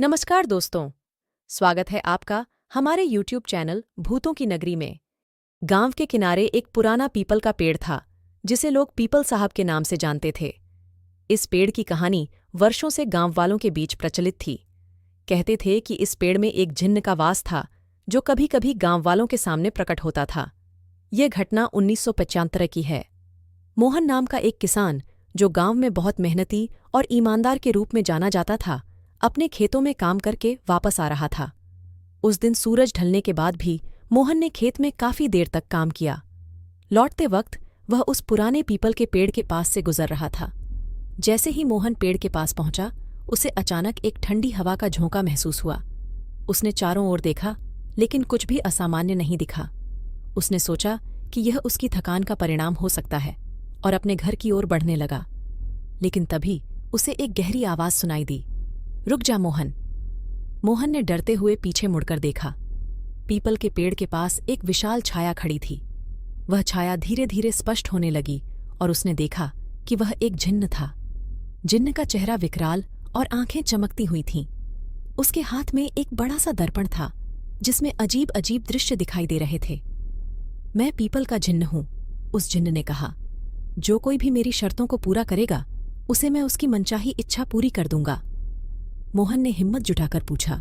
नमस्कार दोस्तों, स्वागत है आपका हमारे YouTube चैनल भूतों की नगरी में। गांव के किनारे एक पुराना पीपल का पेड़ था, जिसे लोग पीपल साहब के नाम से जानते थे। इस पेड़ की कहानी वर्षों से गांव वालों के बीच प्रचलित थी। कहते थे कि इस पेड़ में एक जिन्न का वास था, जो कभी कभी गांव वालों के सामने प्रकट होता था। यह घटना 1975 की है। मोहन नाम का एक किसान, जो गांव में बहुत मेहनती और ईमानदार के रूप में जाना जाता था, अपने खेतों में काम करके वापस आ रहा था। उस दिन सूरज ढलने के बाद भी मोहन ने खेत में काफी देर तक काम किया। लौटते वक्त वह उस पुराने पीपल के पेड़ के पास से गुजर रहा था। जैसे ही मोहन पेड़ के पास पहुंचा, उसे अचानक एक ठंडी हवा का झोंका महसूस हुआ। उसने चारों ओर देखा, लेकिन कुछ भी असामान्य नहीं दिखा। उसने सोचा कि यह उसकी थकान का परिणाम हो सकता है और अपने घर की ओर बढ़ने लगा। लेकिन तभी उसे एक गहरी आवाज सुनाई दी, रुक जा मोहन। मोहन ने डरते हुए पीछे मुड़कर देखा। पीपल के पेड़ के पास एक विशाल छाया खड़ी थी। वह छाया धीरे धीरे स्पष्ट होने लगी और उसने देखा कि वह एक जिन्न था। जिन्न का चेहरा विकराल और आंखें चमकती हुई थीं। उसके हाथ में एक बड़ा सा दर्पण था, जिसमें अजीब अजीब दृश्य दिखाई दे रहे थे। मैं पीपल का जिन्न हूं, उस जिन्न ने कहा। जो कोई भी मेरी शर्तों को पूरा करेगा, उसे मैं उसकी मनचाही इच्छा पूरी कर दूंगा। मोहन ने हिम्मत जुटाकर पूछा,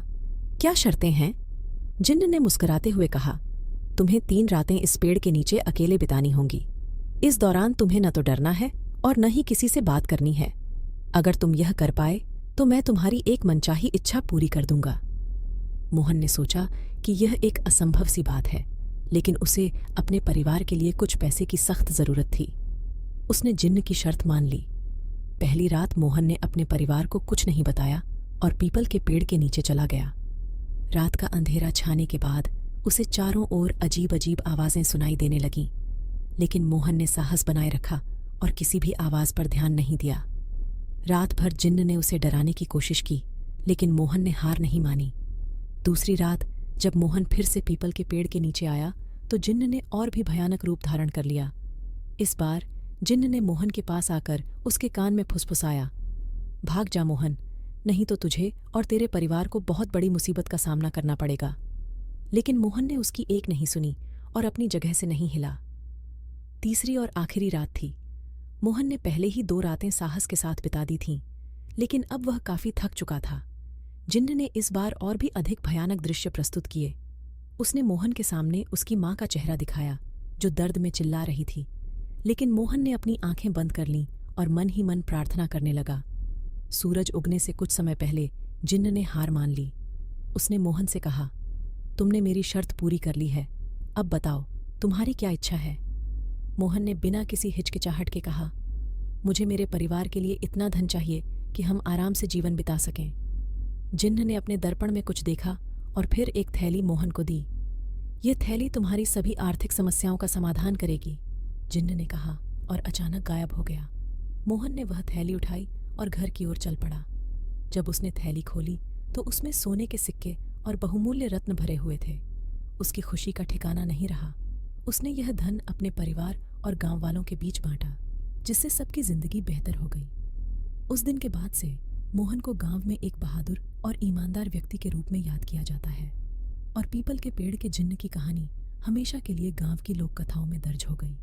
क्या शर्तें हैं? जिन्न ने मुस्कुराते हुए कहा, तुम्हें 3 रातें इस पेड़ के नीचे अकेले बितानी होंगी। इस दौरान तुम्हें न तो डरना है और न ही किसी से बात करनी है। अगर तुम यह कर पाए तो मैं तुम्हारी एक मनचाही इच्छा पूरी कर दूंगा। मोहन ने सोचा कि यह एक असंभव सी बात है, लेकिन उसे अपने परिवार के लिए कुछ पैसे की सख्त जरूरत थी। उसने जिन्न की शर्त मान ली। पहली रात मोहन ने अपने परिवार को कुछ नहीं बताया और पीपल के पेड़ के नीचे चला गया। रात का अंधेरा छाने के बाद उसे चारों ओर अजीब अजीब आवाजें सुनाई देने लगीं, लेकिन मोहन ने साहस बनाए रखा और किसी भी आवाज पर ध्यान नहीं दिया। रात भर जिन्न ने उसे डराने की कोशिश की, लेकिन मोहन ने हार नहीं मानी। दूसरी रात जब मोहन फिर से पीपल के पेड़ के नीचे आया, तो जिन्न ने और भी भयानक रूप धारण कर लिया। इस बार जिन्न ने मोहन के पास आकर उसके कान में फुसफुसाया, भाग जा मोहन, नहीं तो तुझे और तेरे परिवार को बहुत बड़ी मुसीबत का सामना करना पड़ेगा। लेकिन मोहन ने उसकी एक नहीं सुनी और अपनी जगह से नहीं हिला। तीसरी और आखिरी रात थी। मोहन ने पहले ही 2 रातें साहस के साथ बिता दी थीं, लेकिन अब वह काफी थक चुका था। जिन्न ने इस बार और भी अधिक भयानक दृश्य प्रस्तुत किए। उसने मोहन के सामने उसकी माँ का चेहरा दिखाया, जो दर्द में चिल्ला रही थी। लेकिन मोहन ने अपनी आंखें बंद कर लीं और मन ही मन प्रार्थना करने लगा। सूरज उगने से कुछ समय पहले जिन्न ने हार मान ली। उसने मोहन से कहा, तुमने मेरी शर्त पूरी कर ली है, अब बताओ तुम्हारी क्या इच्छा है? मोहन ने बिना किसी हिचकिचाहट के कहा, मुझे मेरे परिवार के लिए इतना धन चाहिए कि हम आराम से जीवन बिता सकें। जिन्न ने अपने दर्पण में कुछ देखा और फिर एक थैली मोहन को दी। यह थैली तुम्हारी सभी आर्थिक समस्याओं का समाधान करेगी, जिन्न ने कहा और अचानक गायब हो गया। मोहन ने वह थैली उठाई और घर की ओर चल पड़ा। जब उसने थैली खोली तो उसमें सोने के सिक्के और बहुमूल्य रत्न भरे हुए थे। उसकी खुशी का ठिकाना नहीं रहा। उसने यह धन अपने परिवार और गांव वालों के बीच बांटा, जिससे सबकी जिंदगी बेहतर हो गई। उस दिन के बाद से मोहन को गांव में एक बहादुर और ईमानदार व्यक्ति के रूप में याद किया जाता है और पीपल के पेड़ के जिन्न की कहानी हमेशा के लिए गांव की लोक कथाओं में दर्ज हो गई।